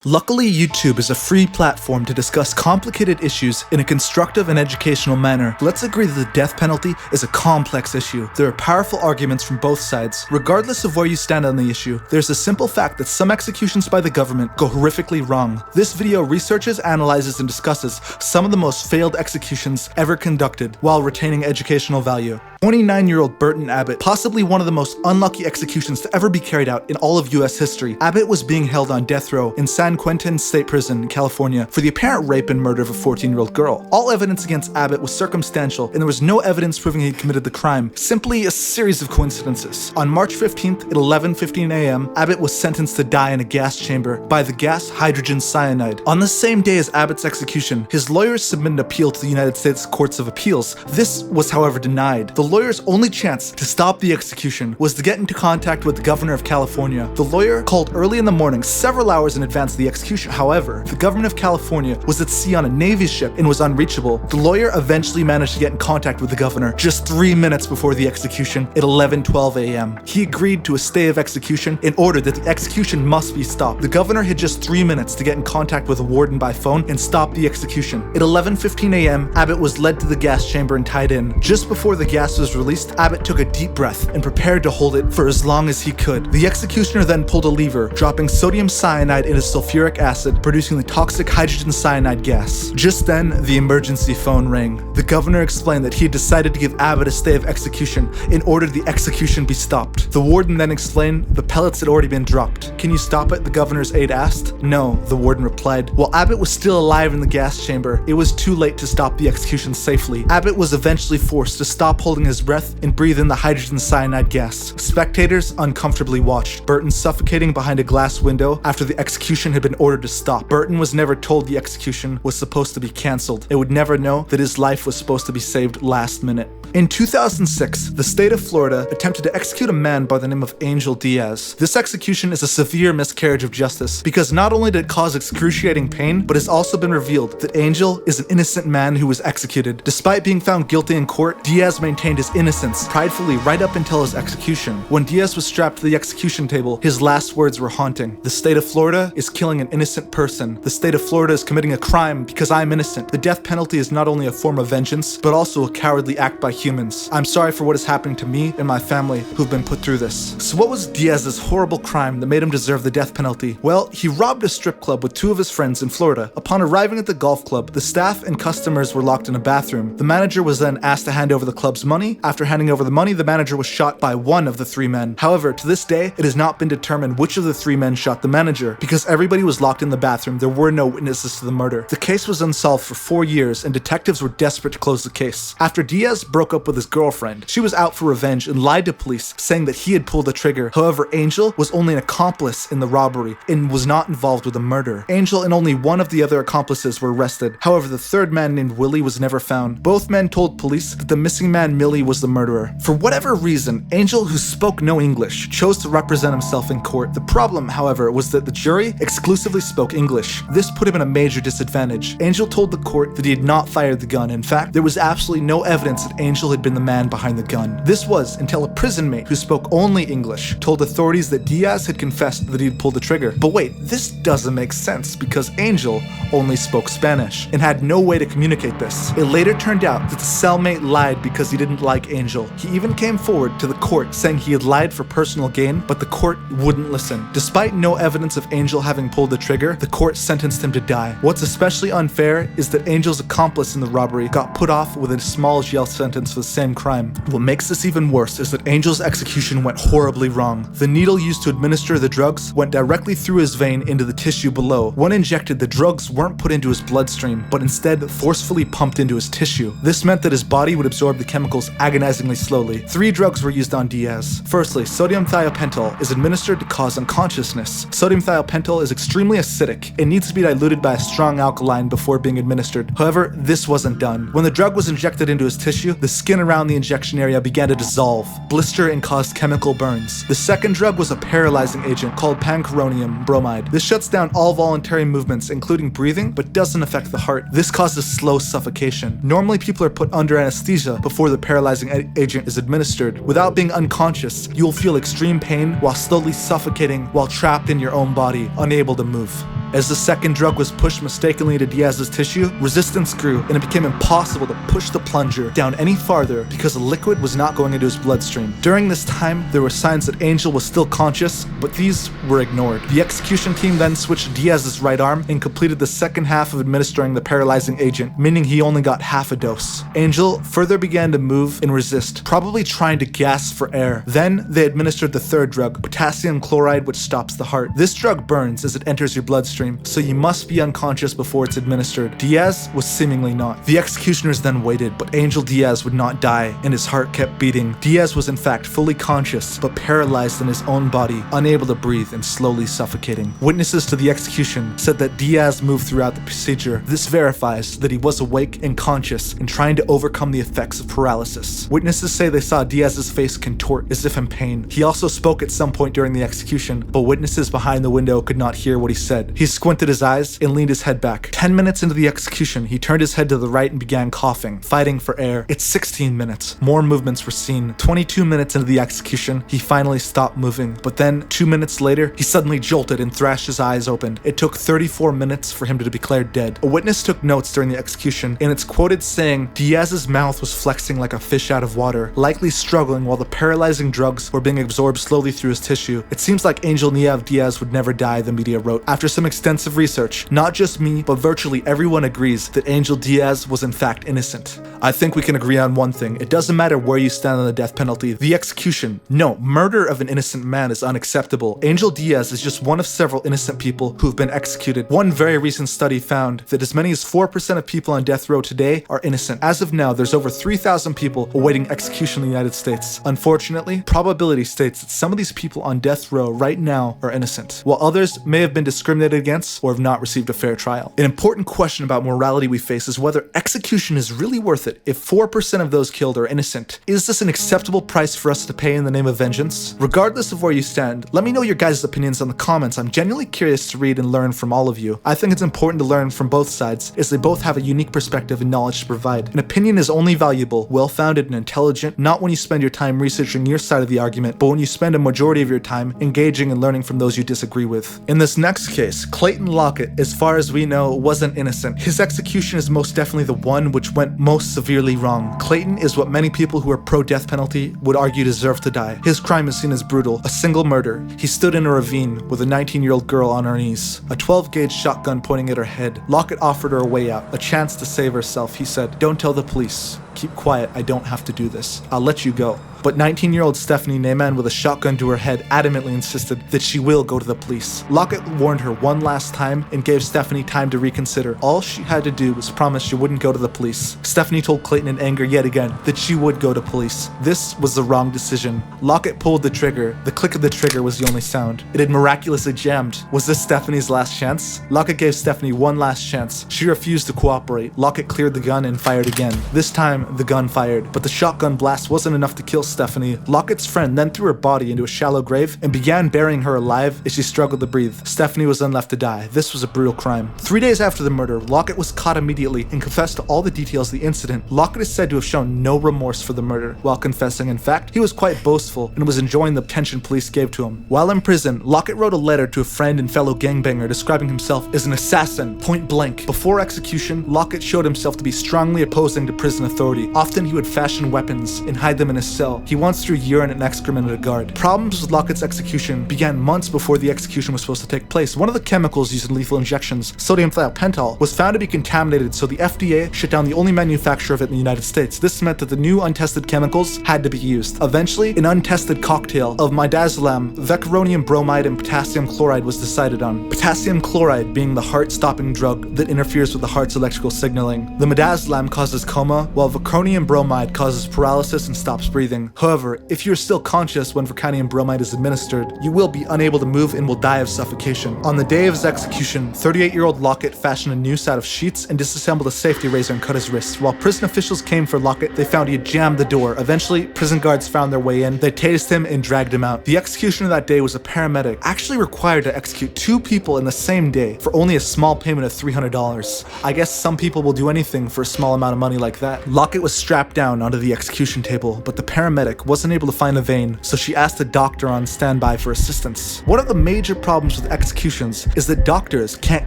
Luckily, YouTube is a free platform to discuss complicated issues in a constructive and educational manner. Let's agree that the death penalty is a complex issue. There are powerful arguments from both sides. Regardless of where you stand on the issue, there's a simple fact that some executions by the government go horrifically wrong. This video researches, analyzes, and discusses some of the most failed executions ever conducted while retaining educational value. 29-year-old Burton Abbott, possibly one of the most unlucky executions to ever be carried out in all of US history. Abbott was being held on death row in San Quentin State Prison in California for the apparent rape and murder of a 14-year-old girl. All evidence against Abbott was circumstantial, and there was no evidence proving he committed the crime, simply a series of coincidences. On March 15th at 11:15 a.m., Abbott was sentenced to die in a gas chamber by the gas hydrogen cyanide. On the same day as Abbott's execution, his lawyers submitted an appeal to the United States Courts of Appeals. This was, however, denied. The lawyer's only chance to stop the execution was to get into contact with the governor of California. The lawyer called early in the morning, several hours in advance of the execution. However, the government of California was at sea on a Navy ship and was unreachable. The lawyer eventually managed to get in contact with the governor just 3 minutes before the execution at 11:12 a.m. He agreed to a stay of execution in order that the execution must be stopped. The governor had just 3 minutes to get in contact with a warden by phone and stop the execution. At 11:15 a.m., Abbott was led to the gas chamber and tied in. Just before the gas was released, Abbott took a deep breath and prepared to hold it for as long as he could. The executioner then pulled a lever, dropping sodium cyanide into sulfuric acid, producing the toxic hydrogen cyanide gas. Just then, the emergency phone rang. The governor explained that he had decided to give Abbott a stay of execution in order the execution be stopped. The warden then explained the pellets had already been dropped. "Can you stop it?" the governor's aide asked. "No," the warden replied. While Abbott was still alive in the gas chamber, it was too late to stop the execution safely. Abbott was eventually forced to stop holding his breath and breathe in the hydrogen cyanide gas. Spectators uncomfortably watched Burton suffocating behind a glass window after the execution had been ordered to stop. Burton was never told the execution was supposed to be cancelled. It would never know that his life was supposed to be saved last minute. In 2006, the state of Florida attempted to execute a man by the name of Angel Diaz. This execution is a severe miscarriage of justice because not only did it cause excruciating pain, but it's also been revealed that Angel is an innocent man who was executed. Despite being found guilty in court, Diaz maintained his innocence pridefully right up until his execution. When Diaz was strapped to the execution table, his last words were haunting. "The state of Florida is killing an innocent person. The state of Florida is committing a crime because I'm innocent. The death penalty is not only a form of vengeance, but also a cowardly act by humans. I'm sorry for what is happening to me and my family who've been put through this." So what was Diaz's horrible crime that made him deserve the death penalty? Well, he robbed a strip club with 2 of his friends in Florida. Upon arriving at the golf club, the staff and customers were locked in a bathroom. The manager was then asked to hand over the club's money. After handing over the money, the manager was shot by one of the 3 men. However, to this day, it has not been determined which of the 3 men shot the manager. Because everybody was locked in the bathroom, there were no witnesses to the murder. The case was unsolved for 4 years, and detectives were desperate to close the case. After Diaz broke up with his girlfriend, she was out for revenge and lied to police, saying that he had pulled the trigger. However, Angel was only an accomplice in the robbery and was not involved with the murder. Angel and only one of the other accomplices were arrested. However, the 3rd man named Willie was never found. Both men told police that the missing man Millie was the murderer. For whatever reason, Angel, who spoke no English, chose to represent himself in court. The problem, however, was that the jury exclusively spoke English. This put him in a major disadvantage. Angel told the court that he had not fired the gun. In fact, there was absolutely no evidence that Angel had been the man behind the gun. This was until a prison mate who spoke only English told authorities that Diaz had confessed that he'd pulled the trigger. But wait, this doesn't make sense because Angel only spoke Spanish and had no way to communicate this. It later turned out that the cellmate lied because he didn't like Angel. He even came forward to the court saying he had lied for personal gain, but the court wouldn't listen. Despite no evidence of Angel having pulled the trigger, the court sentenced him to die. What's especially unfair is that Angel's accomplice in the robbery got put off with a small jail sentence for the same crime. What makes this even worse is that Angel's execution went horribly wrong. The needle used to administer the drugs went directly through his vein into the tissue below. When injected, the drugs weren't put into his bloodstream, but instead forcefully pumped into his tissue. This meant that his body would absorb the chemicals agonizingly slowly. 3 drugs were used on Diaz. Firstly, sodium thiopental is administered to cause unconsciousness. Sodium thiopental is extremely acidic and needs to be diluted by a strong alkaline before being administered. However, this wasn't done. When the drug was injected into his tissue, the skin around the injection area began to dissolve, blister, and cause chemical burns. The second drug was a paralyzing agent called pancuronium bromide. This shuts down all voluntary movements, including breathing, but doesn't affect the heart. This causes slow suffocation. Normally, people are put under anesthesia before the paralyzing agent is administered. Without being unconscious, you will feel extreme pain while slowly suffocating while trapped in your own body, unable to move. As the second drug was pushed mistakenly into Diaz's tissue, resistance grew and it became impossible to push the plunger down any farther because the liquid was not going into his bloodstream. During this time, there were signs that Angel was still conscious, but these were ignored. The execution team then switched to Diaz's right arm and completed the second half of administering the paralyzing agent, meaning he only got half a dose. Angel further began to move and resist, probably trying to gasp for air. Then they administered the third drug, potassium chloride, which stops the heart. This drug burns as it enters your bloodstream, so you must be unconscious before it's administered. Diaz was seemingly not. The executioners then waited, but Angel Diaz would not die, and his heart kept beating. Diaz was in fact fully conscious, but paralyzed in his own body, unable to breathe and slowly suffocating. Witnesses to the execution said that Diaz moved throughout the procedure. This verifies that he was awake and conscious and trying to overcome the effects of paralysis. Witnesses say they saw Diaz's face contort as if in pain. He also spoke at some point during the execution, but witnesses behind the window could not hear what he said. He squinted his eyes and leaned his head back. 10 minutes into the execution, he turned his head to the right and began coughing, fighting for air. It's 16 minutes. More movements were seen. 22 minutes into the execution, he finally stopped moving, but then 2 minutes later, he suddenly jolted and thrashed his eyes open. It took 34 minutes for him to be declared dead. A witness took notes during the execution, and it's quoted saying Diaz's mouth was flexing like a fish out of water, likely struggling while the paralyzing drugs were being absorbed slowly through his tissue. It seems like Angel Niev Diaz would never die, the media wrote. After some extensive research, not just me, but virtually everyone agrees that Angel Diaz was in fact innocent. I think we can agree on one thing. It doesn't matter where you stand on the death penalty. The execution, no, murder of an innocent man is unacceptable. Angel Diaz is just one of several innocent people who've been executed. One very recent study found that as many as 4% of people on death row today are innocent. As of now, there's over 3,000 people awaiting execution in the United States. Unfortunately, probability states that some of these people on death row right now are innocent, while others may have been discriminated against or have not received a fair trial. An important question about morality we face is whether execution is really worth it if 4% of those killed are innocent. Is this an acceptable price for us to pay in the name of vengeance? Regardless of where you stand, let me know your guys' opinions in the comments. I'm genuinely curious to read and learn from all of you. I think it's important to learn from both sides, as they both have a unique perspective and knowledge to provide. An opinion is only valuable, well-founded, and intelligent, not when you spend your time researching your side of the argument, but when you spend a majority of your time engaging and learning from those you disagree with. In this next case, Clayton Lockett, as far as we know, wasn't innocent. His execution is most definitely the one which went most severely wrong. Clayton is what many people who are pro-death penalty would argue deserved to die. His crime is seen as brutal, a single murder. He stood in a ravine with a 19-year-old girl on her knees, a 12-gauge shotgun pointing at her head. Lockett offered her a way out, a chance to save herself. He said, "Don't tell the police. Keep quiet, I don't have to do this. I'll let you go." But 19-year-old Stephanie Neyman with a shotgun to her head adamantly insisted that she will go to the police. Lockett warned her one last time and gave Stephanie time to reconsider. All she had to do was promise she wouldn't go to the police. Stephanie told Clayton in anger yet again that she would go to police. This was the wrong decision. Lockett pulled the trigger. The click of the trigger was the only sound. It had miraculously jammed. Was this Stephanie's last chance? Lockett gave Stephanie one last chance. She refused to cooperate. Lockett cleared the gun and fired again. This time, the gun fired, but the shotgun blast wasn't enough to kill Stephanie. Lockett's friend then threw her body into a shallow grave and began burying her alive as she struggled to breathe. Stephanie was then left to die. This was a brutal crime. 3 days after the murder, Lockett was caught immediately and confessed to all the details of the incident. Lockett is said to have shown no remorse for the murder while confessing. In fact, he was quite boastful and was enjoying the attention police gave to him. While in prison, Lockett wrote a letter to a friend and fellow gangbanger describing himself as an assassin, point blank. Before execution, Lockett showed himself to be strongly opposing to prison authority. Often he would fashion weapons and hide them in his cell. He once threw urine and excrement at a guard. Problems with Lockett's execution began months before the execution was supposed to take place. One of the chemicals used in lethal injections, sodium thiopental, was found to be contaminated, so the FDA shut down the only manufacturer of it in the United States. This meant that the new untested chemicals had to be used. Eventually, an untested cocktail of midazolam, vecuronium bromide, and potassium chloride was decided on. Potassium chloride being the heart-stopping drug that interferes with the heart's electrical signaling. The midazolam causes coma, while vecuronium bromide causes paralysis and stops breathing. However, if you're still conscious when vecuronium bromide is administered, you will be unable to move and will die of suffocation. On the day of his execution, 38-year-old Lockett fashioned a noose out of sheets and disassembled a safety razor and cut his wrists. While prison officials came for Lockett, they found he had jammed the door. Eventually, prison guards found their way in. They tased him and dragged him out. The executioner that day was a paramedic, actually required to execute 2 people in the same day for only a small payment of $300. I guess some people will do anything for a small amount of money like that. Lockett Lockett was strapped down onto the execution table, but the paramedic wasn't able to find a vein, so she asked a doctor on standby for assistance. One of the major problems with executions is that doctors can't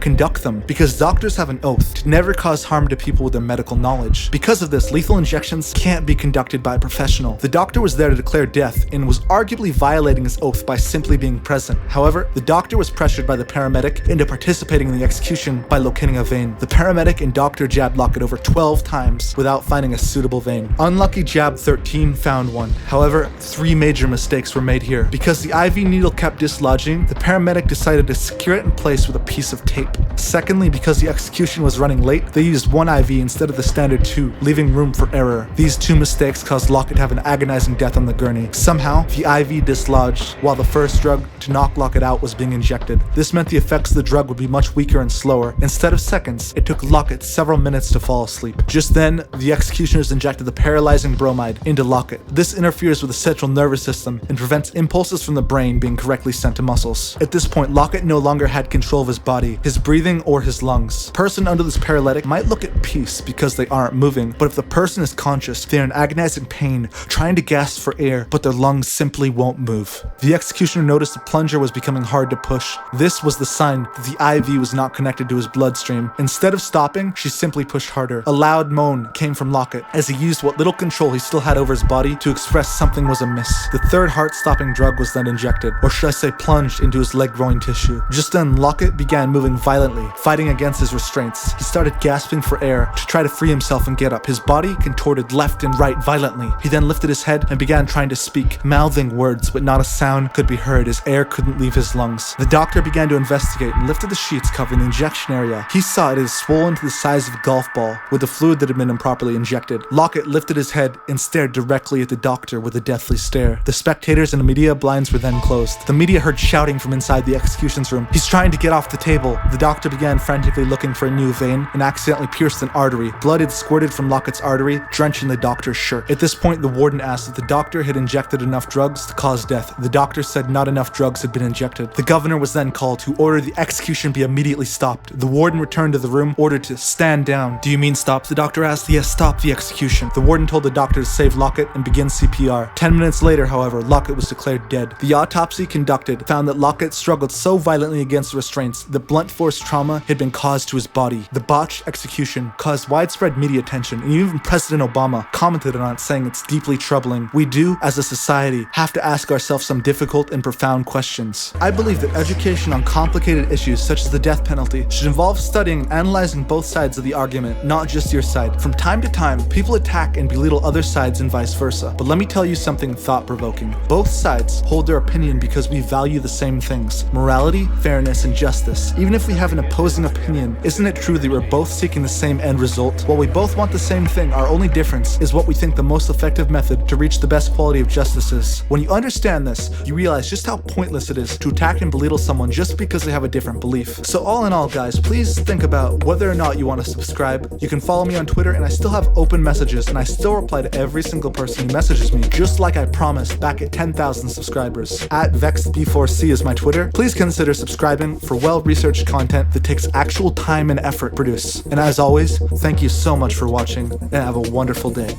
conduct them because doctors have an oath to never cause harm to people with their medical knowledge. Because of this, lethal injections can't be conducted by a professional. The doctor was there to declare death and was arguably violating his oath by simply being present. However, the doctor was pressured by the paramedic into participating in the execution by locating a vein. The paramedic and doctor jabbed Lockett over 12 times without finding a suitable vein. Unlucky jab 13 found one. However, 3 major mistakes were made here. Because the IV needle kept dislodging, the paramedic decided to secure it in place with a piece of tape. Secondly, because the execution was running late, they used 1 IV instead of the standard 2, leaving room for error. These 2 mistakes caused Lockett to have an agonizing death on the gurney. Somehow, the IV dislodged, while the first drug to knock Lockett out was being injected. This meant the effects of the drug would be much weaker and slower. Instead of seconds, it took Lockett several minutes to fall asleep. Just then, the executioners injected the paralyzing bromide into Lockett. This interferes with the central nervous system and prevents impulses from the brain being correctly sent to muscles. At this point, Lockett no longer had control of his body, his breathing, or his lungs. A person under this paralytic might look at peace because they aren't moving, but if the person is conscious, they're in agonizing pain, trying to gasp for air, but their lungs simply won't move. The executioner noticed the plunger was becoming hard to push. This was the sign that the IV was not connected to his bloodstream. Instead of stopping, she simply pushed harder. A loud moan came from Lockett as he used what little control he still had over his body to express something was amiss. The third heart-stopping drug was then injected, or should I say plunged, into his leg-groin tissue. Just then, Lockett began moving violently, fighting against his restraints. He started gasping for air to try to free himself and get up. His body contorted left and right violently. He then lifted his head and began trying to speak, mouthing words, but not a sound could be heard as air couldn't leave his lungs. The doctor began to investigate and lifted the sheets covering the injection area. He saw it as swollen to the size of a golf ball with the fluid that had been improperly injected. Lockett lifted his head and stared directly at the doctor with a deathly stare. The spectators and the media blinds were then closed. The media heard shouting from inside the executions room. "He's trying to get off the table." The doctor began frantically looking for a new vein and accidentally pierced an artery. Blood had squirted from Lockett's artery, drenching the doctor's shirt. At this point, the warden asked if the doctor had injected enough drugs to cause death. The doctor said not enough drugs had been injected. The governor was then called to order the execution be immediately stopped. The warden returned to the room, ordered to stand down. "Do you mean stop?" the doctor asked. "Yes, stop the execution." The warden told the doctor to save Lockett and begin CPR. 10 minutes later, however, Lockett was declared dead. The autopsy conducted found that Lockett struggled so violently against the restraints that blunt force trauma had been caused to his body. The botched execution caused widespread media attention, and even President Obama commented on it, saying it's deeply troubling. We do, as a society, have to ask ourselves some difficult and profound questions. I believe that education on complicated issues such as the death penalty should involve studying and analyzing both sides of the argument, not just your side. From time to time, people attack and belittle other sides and vice versa. But let me tell you something thought-provoking. Both sides hold their opinion because we value the same things: morality, fairness, and justice. Even if we have an opposing opinion, isn't it true that we're both seeking the same end result? While we both want the same thing, our only difference is what we think the most effective method to reach the best quality of justice is. When you understand this, you realize just how pointless it is to attack and belittle someone just because they have a different belief. So all in all, guys, please think about whether or not you want to subscribe. You can follow me on Twitter, and I still have open messages, and I still reply to every single person who messages me, just like I promised back at 10,000 subscribers. At Vexxed is my Twitter. Please consider subscribing for well-researched content that takes actual time and effort to produce. And as always, thank you so much for watching, and have a wonderful day.